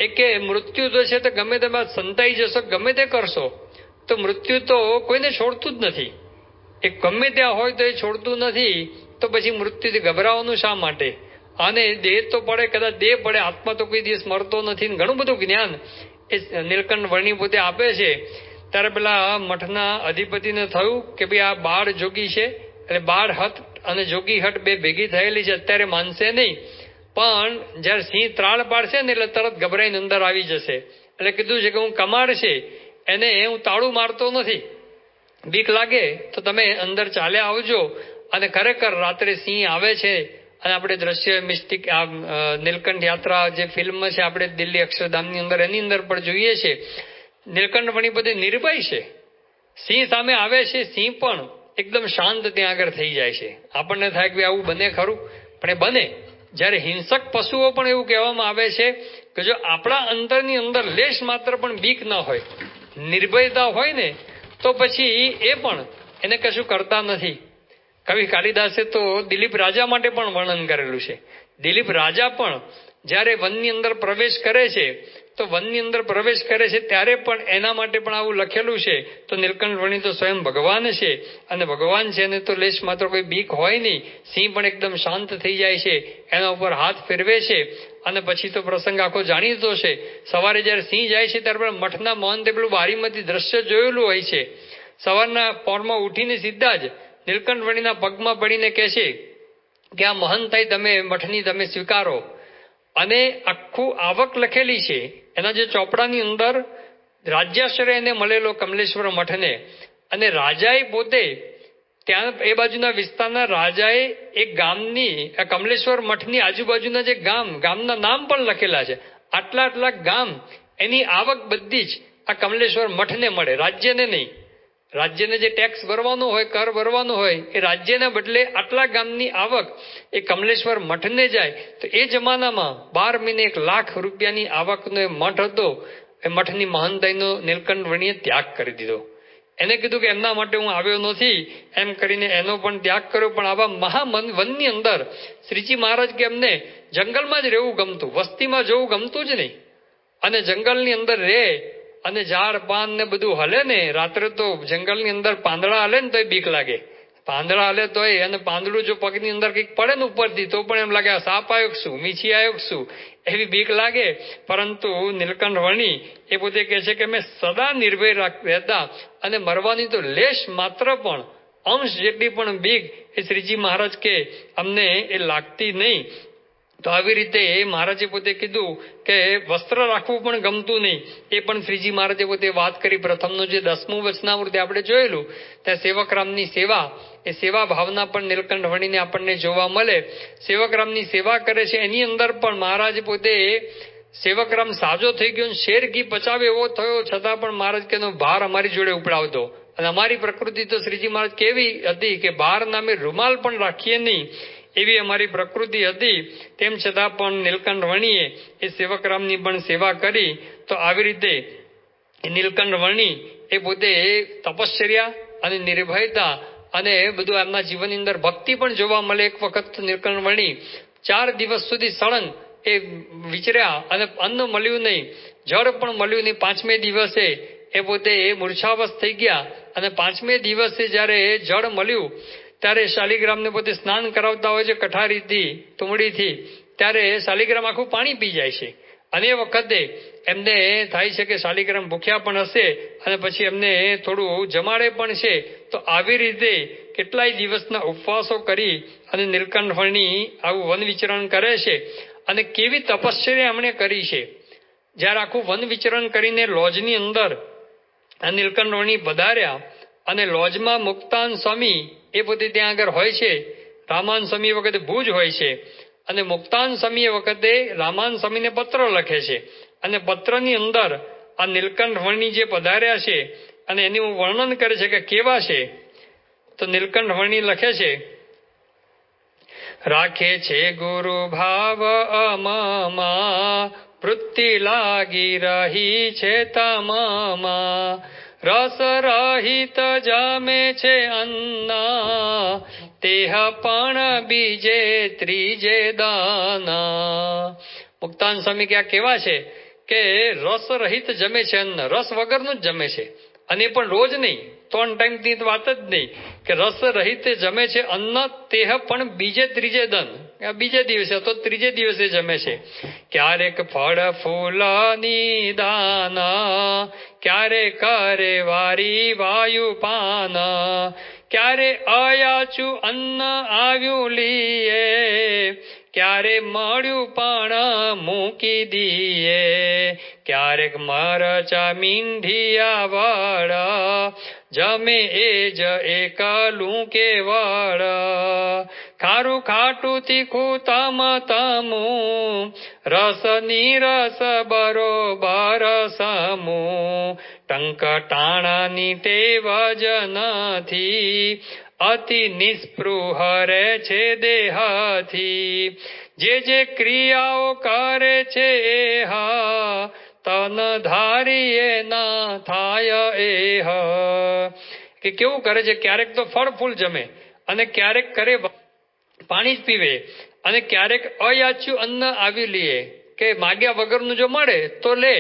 એ કે મૃત્યુ તો છે તો ગમે તમે સંતાઈ જશો, ગમે તે કરશો, તો મૃત્યુ તો કોઈને છોડતું જ નથી. એ ગમે ત્યાં હોય તો એ છોડતું નથી. તો પછી મૃત્યુથી ગભરાવાનું શા માટે? અને દેહ તો પડે, કદાચ દેહ પડે, આત્મા તો કોઈ દિવસ મરતો નથી. ઘણું બધું જ્ઞાન એ નીલકંઠ વર્ણી પોતે આપે છે. ત્યારે પેલા મઠના અધિપતિને થયું કે ભાઈ આ બાળ જોગી છે, એટલે બાળ હટ અને જોગી હટ બે ભેગી થયેલી છે, અત્યારે માનશે નહીં, પણ જયારે સિંહ ત્રાળ પાડશે ને એટલે તરત ગભરાઈને અંદર આવી જશે. એટલે કીધું છે કે હું કમાડ છે, એને હું તાળું મારતો નથી, બીક લાગે તો તમે અંદર ચાલ્યા આવજો. અને ખરેખર રાત્રે સિંહ આવે છે. અને આપણે દ્રશ્ય મિસ્ટિક આ નીલકંઠ યાત્રા જે ફિલ્મ છે આપણે દિલ્હી અક્ષરધામની અંદર, એની અંદર પણ જોઈએ છે. નીલકંઠ વણી બધે નિર્ભય છે, સિંહ સામે આવે છે, સિંહ પણ એકદમ શાંત ત્યાં આગળ થઈ જાય છે. આપણને થાય કે આવું બને ખરું, પણ એ બને. જ્યારે હિંસક પશુઓ પણ એવું કહેવામાં આવે છે કે જો આપણા અંદરની અંદર લેશ માત્ર પણ બીક ન હોય, નિર્ભયતા હોય ને, તો પછી એ પણ એને કશું કરતા નથી. કવિ કાલિદાસે તો દિલીપ રાજા માટે પણ વર્ણન કરેલું છે. દિલીપ રાજા પણ જ્યારે વનની અંદર પ્રવેશ કરે છે, તો વનની અંદર પ્રવેશ કરે છે ત્યારે પણ એના માટે પણ આવું લખેલું છે. તો નીલકંઠ વર્ણી તો સ્વયં ભગવાન છે, અને ભગવાન છે એને તો લેશ માત્ર કોઈ બીક હોય નહીં. સિંહ પણ એકદમ શાંત થઈ જાય છે, એના ઉપર હાથ ફેરવે છે. અને પછી તો પ્રસંગ આખો જાણીતો છે. સવારે જ્યારે સિંહ જાય છે ત્યારે પણ મઠના મહંતે પેલું બારીમાંથી દ્રશ્ય જોયેલું હોય છે. સવારના પોરમાં ઉઠીને સીધા જ નીલકંઠ વર્ણીના પગમાં પડીને કહે છે કે આ મહંતાઈ તમે મઠની તમે સ્વીકારો. અને આખું આવક લખેલી છે. એના જે ચોપડાની અંદર રાજ્યાશ્રય એને મળેલો કમલેશ્વર મઠને, અને રાજાએ પોતે ત્યાં એ બાજુના વિસ્તારના રાજાએ એક ગામની કમલેશ્વર મઠની આજુબાજુના જે ગામના નામ પણ લખેલા છે. આટલા ગામ એની આવક બધી જ આ કમલેશ્વર મઠને મળે, રાજ્યને નહીં. રાજ્યને જે ટેક્સ ભરવાનો હોય, કર ભરવાનો હોય, એ રાજ્યના બદલે આટલા ગામની આવક એ કમલેશ્વર મઠને જાય. તો એ જમાનામાં 12 મહિને 1 લાખ રૂપિયાની આવકનો એ મઠ હતો. એ મઠની મહાનતાઈનો નીલકંઠ વર્ણીએ ત્યાગ કરી દીધો. એને કીધું કે એમના માટે હું આવ્યો નથી, એમ કરીને એનો પણ ત્યાગ કર્યો. પણ આવા મહાવનની અંદર શ્રીજી મહારાજ કે એમને જંગલમાં જ રહેવું ગમતું, વસ્તીમાં જવું ગમતું જ નહીં. અને જંગલની અંદર રહે અને ઝાડ પાન ને બધું હલે ને, રાત્રે તો જંગલની અંદર પાંદડા હલે ને તોય બીક લાગે. પાંદડા હલે તોય, અને પાંદડું જો પગની અંદર કંઈક પડે ને ઉપરથી તો પણ એમ લાગે આ સાપ આવ્યો શું, મીછી આવ્યો શું, એવી બીક લાગે. પરંતુ નીલકંઠ વર્ણી એ પોતે કહે છે કે મેં સદા નિર્ભય રહેતા અને મરવાની તો લેશ માત્ર પણ અંશ જેટલી પણ બીક એ શ્રીજી મહારાજ કે અમને એ લાગતી નહીં. તો આવી રીતે મહારાજે પોતે કીધું કે વસ્ત્ર રાખવું પણ ગમતું નહીં. એ પણ શ્રીજી મહારાજે પોતે વાત કરી. પ્રથમનું જે 10મું વચનામૃત આપણે જોયેલું ત્યાં સેવકરામની સેવા, એ સેવા ભાવના પણ નીલકંઠ વર્ણીને આપણને જોવા મળે. સેવકરામની સેવા કરે છે એની અંદર પણ મહારાજ પોતે સેવકરામ સાજો થઈ ગયો, શેર ઘી પચાવે એવો થયો છતાં પણ મહારાજ કે એનો ભાર અમારી જોડે ઉપડાવતો. અને અમારી પ્રકૃતિ તો શ્રીજી મહારાજ કેવી હતી કે ભાર નામે રૂમાલ પણ રાખીએ નહીં, એવી અમારી પ્રકૃતિ હતી. તેમ છતાં પણ નીલકંઠ વર્ણીએ એ સેવકરામની પણ સેવા કરી. તો આવી રીતે નીલકંઠ વર્ણી એ પોતે તપશ્ચર્યા અને નિર્ભયતા અને બધું એમના જીવનની અંદર ભક્તિ પણ જોવા મળે. એક વખત નીલકંઠ વર્ણી 4 દિવસ સુધી સળંગ એ વિચર્યા અને અન્ન મળ્યું નહીં, જળ પણ મળ્યું નહીં. 5મે દિવસે એ પોતે મૂર્છાવશ થઈ ગયા. અને 5મે દિવસે જ્યારે જળ મળ્યું ત્યારે શાલિગ્રામને પોતે સ્નાન કરાવતા હોય છે કઠારીથી, તુમડીથી. ત્યારે શાલિગ્રામ આખું પાણી પી જાય છે. અને એ વખતે એમને થાય છે કે શાલિગ્રામ ભૂખ્યા પણ હશે અને પછી એમને થોડું જમાડે પણ છે. તો આવી રીતે કેટલાય દિવસના ઉપવાસો કરી અને નીલકંઠ વર્ણી આવું વન વિચરણ કરે છે. અને કેવી તપશ્ચર્યા એમણે કરી છે. જ્યારે આખું વન વિચરણ કરીને લોજની અંદર આ નીલકંઠ વર્ણી પધાર્યા અને લોજમાં મુક્તાન સ્વામી એ પોતે ત્યાં આગળ હોય છે. રામાન સ્વામી વખતે ભુજ હોય છે અને મુક્તાન સ્વામી એ વખતે રામાન સ્વામીને પત્ર લખે છે. અને પત્રની અંદર આ નીલકંઠ વર્ણી જે પધાર્યા છે અને એનું વર્ણન કરે છે કે કેવા છે. તો નીલકંઠ વર્ણી લખે છે, રાખે છે ગુરુ ભાવ અમામાં, વૃત્તિ લાગી રહી છે તમામાં, રસ રહિત જમે છે અન્ના, તેહ પણ બીજે ત્રીજે દાના. મુક્તાન સ્વામી કે આ કેવા છે કે રસ રહિત જમે છે અન્ન, રસ વગરનું જ જમે છે. અને પણ રોજ નહીં, 3 ટાઈમની વાત જ નહીં, કે રસ રહિત જમે છે અન્ન, તેહ પણ બીજે ત્રીજે દન, બીજે દિવસે તો ત્રીજે દિવસે જમે છે. ક્યારેક ફળ ફૂલની દાના, ક્યારે કરે વારી વાયુ પાના, ક્યારે અયાચું અન્ન આવ્યું લીએ, ક્યારે મળ્યું પણ મૂકી દીએ, ક્યારેક મરચા મીંઢિયા વડા, જમે એ જ એકલું કેવળ, ખારું ખાટું તીખું તમ તમું, રસ નીરસ બરોબર સમૂહ, ટંક ટાણાની ટેવ જ નથી, અતિ નિસ્પૃહ રહે છે દેહથી, જે ક્રિયાઓ કરે છે એહ, તન ધારીએ ના થાય એહ. કે કેવું કરે છે, ક્યારેક તો ફળ ફૂલ જમે અને ક્યારેક કરે પાણી જ પીવે અને ક્યારેક અયાચ્યું અન્ન આવી લે, કે માગ્યા વગરનું જો મળે તો લે,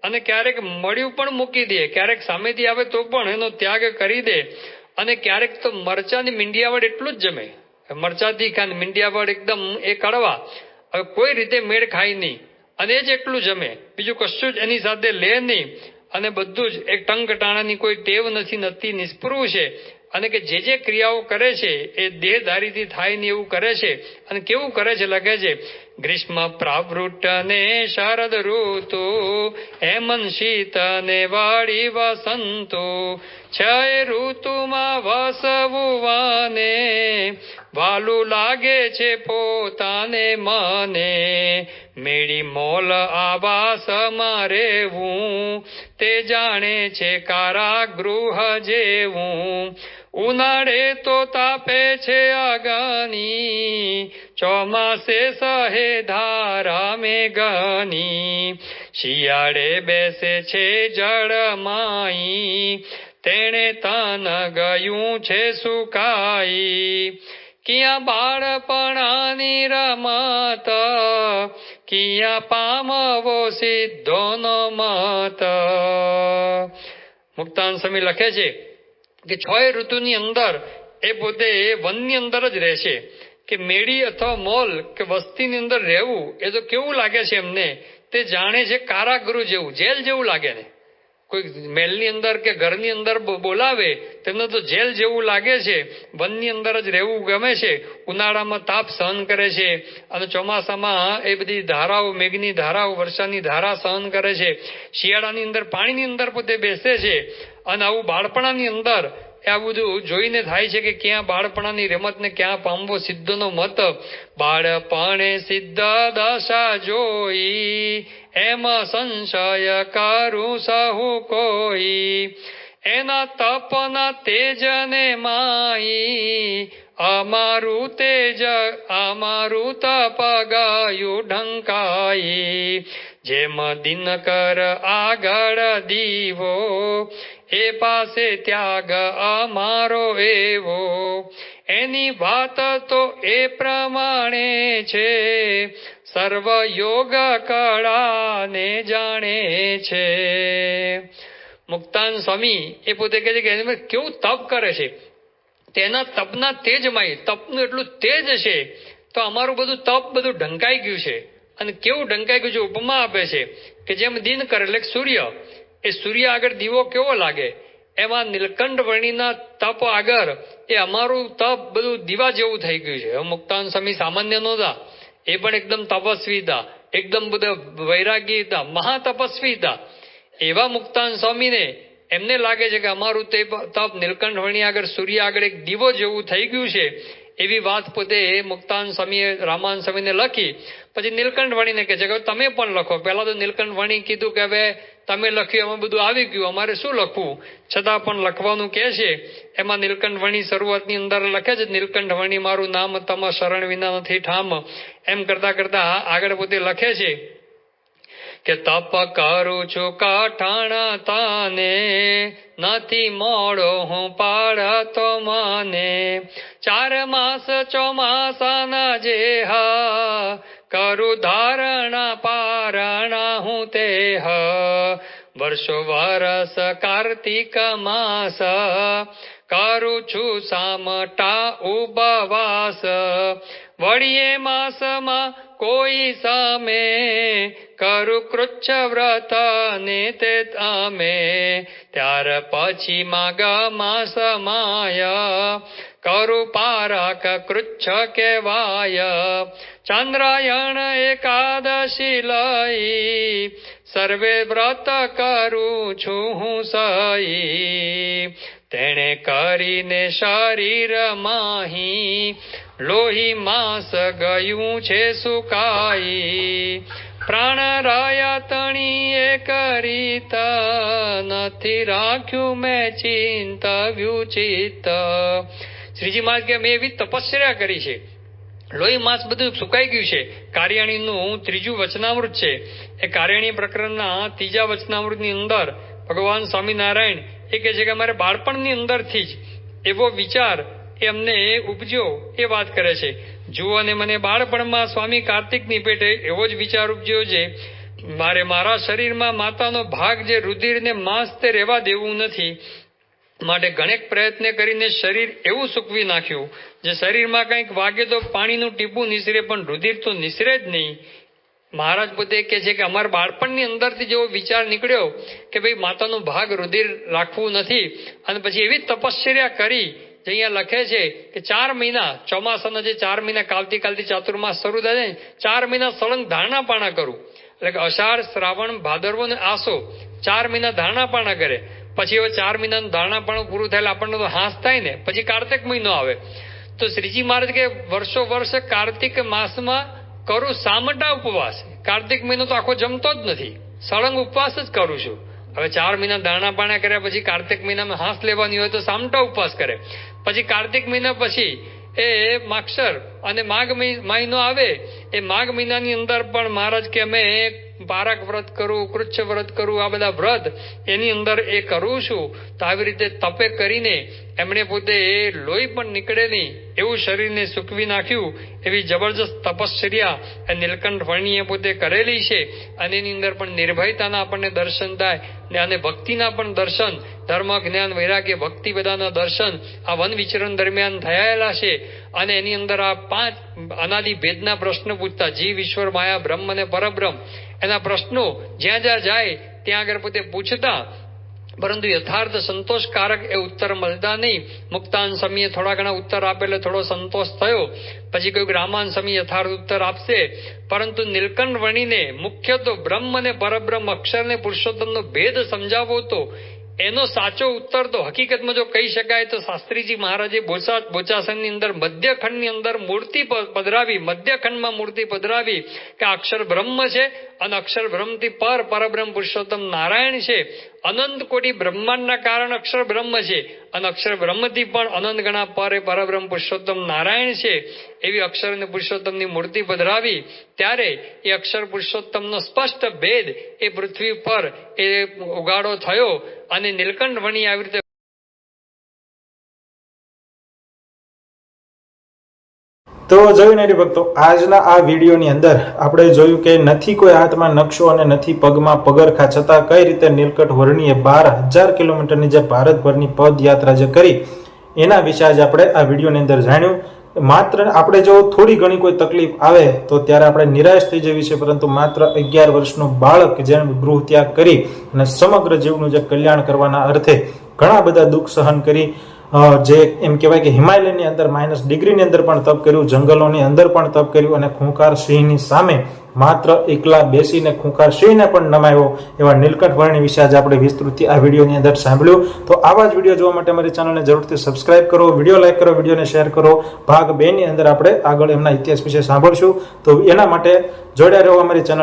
અને ક્યારેક મળ્યું પણ મૂકી દે, ક્યારેક સામેથી આવે તો પણ એનો ત્યાગ કરી દે, અને ક્યારેક તો મરચાની મીંડિયાવડ એટલું જ જમે. મરચાથી ખાને મીંડિયાવડ એકદમ એ કડવા, હવે કોઈ રીતે મેળ ખાય નહીં અને એ જ એટલું જમે, બીજું કશું જ એની સાથે લે નહીં. અને બધું જ એક ટંક ટાણાની કોઈ ટેવ નથી, નિસ્પૃહ છે. અને કે જે ક્રિયાઓ કરે છે એ દેહધારીથી થાય ને એવું કરે છે. અને કેવું કરે છે લખે છે, ગ્રીષ્મ પ્રાવૃટ ને શરદ ઋતુ, હેમંત શીત ને વાળી વસંતો, 6 ઋતુમાં વસવું વાને, વાલું લાગે છે પોતાને મને, મેળી મોલ આવાસમાં રહેવું, તે જાણે છે કારાગૃહ જેવું. ઉનાળે તો તાપે છે અગની, ચોમાસે સહે ધારા મેઘની. શિયાળે બેસે છે જળમાઈ, તેણે તન ગયું છે સુકાઈ. કિયા બાળપણાની રમત, કિયા પામવો સિદ્ધોનો મત. મુક્તાન સ્વામી લખે છે કે 6 ઋતુની અંદર એ પોતે વનની અંદર જ રહેશે. કે મેળી અથવા મોલ કે વસ્તીની અંદર રહેવું એ તો કેવું લાગે છે એમને, તે જાણે છે કારાગૃહ જેવું, જેલ જેવું લાગે ને. કોઈ મહેલની અંદર કે ઘરની અંદર બોલાવે તેમને તો જેલ જેવું લાગે છે. વનની અંદર જ રહેવું ગમે છે. ઉનાળામાં તાપ સહન કરે છે અને ચોમાસામાં એ બધી ધારાઓ, મેઘની ધારાઓ, વર્ષાની ધારા સહન કરે છે. શિયાળાની અંદર પાણીની અંદર પોતે બેસે છે. અને આવું બાળપણાની અંદર આ બધું જોઈને થાય છે કે ક્યાં બાળપણાની રમતને ક્યાં પામવો સિદ્ધનો મત. બાળપણે સિદ્ધ દશા જોઈ, એમાં સંશય કરું સહુ કોઈ. એના તપના તેજને માઈ, અમારું તેજ અમારું તપ ગયું ઢંકાઈ. જેમ દિનકર આગળ દીવો, એ પાસે ત્યાગ અમારો એવો. એની વાત તો એ પ્રમાણે છે, સર્વ યોગ કળાને જાણે છે. મુક્તાન સ્વામી એ પોતે કહે છે કે કેવું તપ કરે છે. તેના તપના તેજમાં, તપનું એટલું તેજ છે તો અમારું બધું તપ બધું ઢંકાઈ ગયું છે. અને કેવું ઢંકાઈ ગયું છે, ઉપમા આપે છે કે જેમ દિનકર એટલે સૂર્ય, એ સૂર્ય આગળ દીવો કેવો લાગે, એમાં નીલકંઠ વર્ણિના તપ આગળ એ અમારું તપ બધું દીવા જેવું થઈ ગયું છે. મુક્તાન સ્વામી સામાન્ય નહોતા, એ પણ એકદમ તપસ્વી હતા, એકદમ બધા વૈરાગી હતા, મહાતપસ્વી હતા. એવા મુક્તાન સ્વામીને એમને લાગે છે કે અમારું તે તપ નીલકંઠ વર્ણી આગળ સૂર્ય આગળ એક દીવો જેવું થઈ ગયું છે. એવી વાત પોતે મુક્તાન સ્વામીએ રામાન સ્વામીને લખી. પછી નીલકંઠ વર્ણીને કહે છે કે તમે પણ લખો. પહેલા તો નીલકંઠ વર્ણી કીધું કે હવે તમે લખ્યું, એમાં બધું આવી ગયું, અમારે શું લખવું, છતાં પણ લખવાનું કહે છે. એમાં નીલકંઠ વર્ણી શરૂઆતની અંદર લખે છે, નીલકંઠ વર્ણી મારું નામ, તમ શરણ વિના નથી ઠામ. એમ કરતા કરતા આગળ પોતે લખે છે કે તપ કરું છું કઠણ તને, નથી મોડો હું પાડતો મને. 4 માસ ચોમાસાના જેહ, કરું ધારણા પારણા હું તેહ. વર્ષો વરસ કાર્તિક માસ, કરું છું સામટા ઉપવાસ. વળીએ માસમાં કોઈ સામે, કરું કૃચ્છ વ્રત ને તે તમે. ત્યાર પછી માગ માસ માય, કરું પારક કૃચ્છ કહેવાય. ચંદ્રાયણ એકાદશી લઈ, સર્વે વ્રત કરું છું હું સહી. તેણે કરીને શરીર માહી, લોહી માંસ ગયું છે સુકાઈ. પ્રાણ રહ્યા તણીએ કરીત, નથી રાખ્યું મેં ચિંતવ્યું ચિત્ત. શ્રીજી મહારાજ કે મેં એવી તપસ્યા કરી છે, લોહી માંસ બધું સુકાઈ ગયું છે. કાર્યાણીનું 3જું વચનામૃત છે. એ કાર્યાણી પ્રકરણના 3જા વચનામૃતની અંદર ભગવાન સ્વામિનારાયણ એ કહે છે કે અમારે બાળપણની અંદરથી જ એવો વિચાર એ અમને ઉપજ્યો, એ વાત કરે છે. જુઓ, અને મને બાળપણમાં સ્વામી કાર્તિકની પેટે એવો જ વિચાર ઉપજ્યો છે, મારે મારા શરીરમાં માતાનો ભાગ જે રુધિરને માંસ તે રહેવા દેવું નથી. માટે ઘણેક પ્રયત્ન કરીને શરીર એવું સૂકવી નાખ્યું, જે શરીરમાં કંઈક વાગે તો પાણીનું ટીપું નિસરે, પણ રુધિર તો નિસરે જ નહીં. મહારાજ પોતે કહે છે કે અમારા બાળપણની અંદરથી જેવો વિચાર નીકળ્યો કે ભાઈ માતાનો ભાગ રુધિર રાખવું નથી. અને પછી એવી તપશ્ચર્યા કરી, જે અહીંયા લખે છે કે 4 મહિના, ચોમાસાના જે 4 મહિના કાલથી ચાતુર્માસ શરૂ થાય છે, 4 મહિના સળંગ ધારણા પાણા કરું. એટલે કે અષાઢ, શ્રાવણ, ભાદરવો અને આસો 4 મહિના ધારણા પાણા કરે. પછી હવે 4 મહિનાનું ધારણા પાણું પૂરું થાય એટલે આપણને તો હાંસ થાય ને, પછી કાર્તિક મહિનો આવે. તો શ્રીજી મહારાજ કે વર્ષો વર્ષ કાર્તિક માસમાં કરું સામટા ઉપવાસ. કાર્તિક મહિનો તો આખો જમતો જ નથી, સળંગ ઉપવાસ જ કરું છું. હવે 4 મહિના દાણા પાણા કર્યા પછી કાર્તિક મહિનામાં હાંસ લેવાની હોય તો સામટા ઉપવાસ કરે. પછી કાર્તિક મહિના પછી એ માગશર અને માઘ મહિનો આવે. એ માઘ મહિનાની અંદર પણ મહારાજ કે અમે પારક વ્રત કરું, કૃચ્છ વ્રત કરું, આ બધા વ્રત એની અંદર એ કરું છું. તો આવી રીતે તપે કરીને એમણે પોતે એ લોહી પણ નીકળે નહીં એવું શરીરને સૂકવી નાખ્યું. એવી જબરજસ્ત તપશ્ચર્યા એ નીલકંઠ વર્ણીએ પોતે કરેલી છે. અને એની અંદર પણ નિર્ભયતાના આપણને દર્શન થાય અને ભક્તિના પણ દર્શન, ધર્મ, જ્ઞાન, વૈરાગ્ય, ભક્તિ બધાના દર્શન આ વન વિચરણ દરમિયાન થયેલા છે. અને એની અંદર આ 5 અનાદિ ભેદના પ્રશ્નો પૂછતા, જીવ, ઈશ્વર, માયા, બ્રહ્મ અને પરબ્રહ્મ, એના પ્રશ્નો જ્યાં જ્યાં જાય ત્યાં આગળ પોતે પૂછતા, પરંતુ યથાર્થ સંતોષકારક એ ઉત્તર મળતા નહીં. મુક્તાન સમયે થોડા ઘણા ઉત્તર આપે એટલે થોડો સંતોષ થયો. પછી કોઈ રામાન સમય યથાર્થ ઉત્તર આપશે. પરંતુ નીલકંઠ વર્ણીને મુખ્ય તો બ્રહ્મ અને પરબ્રહ્મ, અક્ષર ને પુરુષોત્તમનો ભેદ સમજાવો તો એનો સાચો ઉત્તર તો હકીકતમાં જો કહી શકાય તો શાસ્ત્રીજી મહારાજે બોચાસણની અંદર મધ્યખંડની અંદર મૂર્તિ પધરાવી, મધ્યખંડમાં મૂર્તિ પધરાવી કે અક્ષર બ્રહ્મ છે અને અક્ષર બ્રહ્મથી પરબ્રહ્મ પુરુષોત્તમ નારાયણ છે. અનંત કોટી બ્રહ્માંડના કારણ અક્ષર બ્રહ્મ છે અને અક્ષર બ્રહ્મથી પણ અનંત ગણા પરબ્રહ્મ પુરુષોત્તમ નારાયણ છે. એવી અક્ષર અને પુરુષોત્તમની મૂર્તિ પધરાવી ત્યારે એ અક્ષર પુરુષોત્તમનો સ્પષ્ટ ભેદ એ પૃથ્વી પર એ ઉગાડો થયો. અને નીલકંઠ વણી આવી રીતે તો જોયું ને ભક્તો, આજના આ વિડીયોની અંદર આપણે જોયું કે નથી કોઈ હાથમાં નકશો અને નથી પગમાં પગરખા, છતાં કઈ રીતે નીલકંઠ વર્ણીએ 12,000 કિલોમીટરની જે ભારતભરની પદયાત્રા જે કરી એના વિશે આજે આપણે આ વિડીયોની અંદર જાણ્યું. માત્ર આપણે જો થોડી ઘણી કોઈ તકલીફ આવે તો ત્યારે આપણે નિરાશ થઈ જવી છે, પરંતુ માત્ર 11 વર્ષનું બાળક જેણે ગૃહ ત્યાગ કરી અને સમગ્ર જીવનું જે કલ્યાણ કરવાના અર્થે ઘણા બધા દુઃખ સહન કરી, જે એમ કહેવાય કે હિમાલયની અંદર -ડિગ્રીની અંદર પણ તપ કર્યું, જંગલોની અંદર પણ તપ કર્યું અને ખૂંખાર સિંહની સામે માત્ર એકલા બેસીને ખૂંખાર સિંહને પણ નમાયો એવા નીલકંઠ વર્ણી વિશે આજે આપણે વિસ્તૃતથી આ વિડીયોની અંદર સાંભળ્યું. તો આવા જ વિડીયો જોવા માટે અમારી ચેનલને જરૂરથી સબસ્ક્રાઇબ કરો, વિડીયો લાઈક કરો, વિડીયોને શેર કરો. ભાગ 2 ની અંદર આપણે આગળ એમના ઇતિહાસ વિશે સાંભળશું. તો એના માટે જોડ્યા રહો અમારી ચેનલ.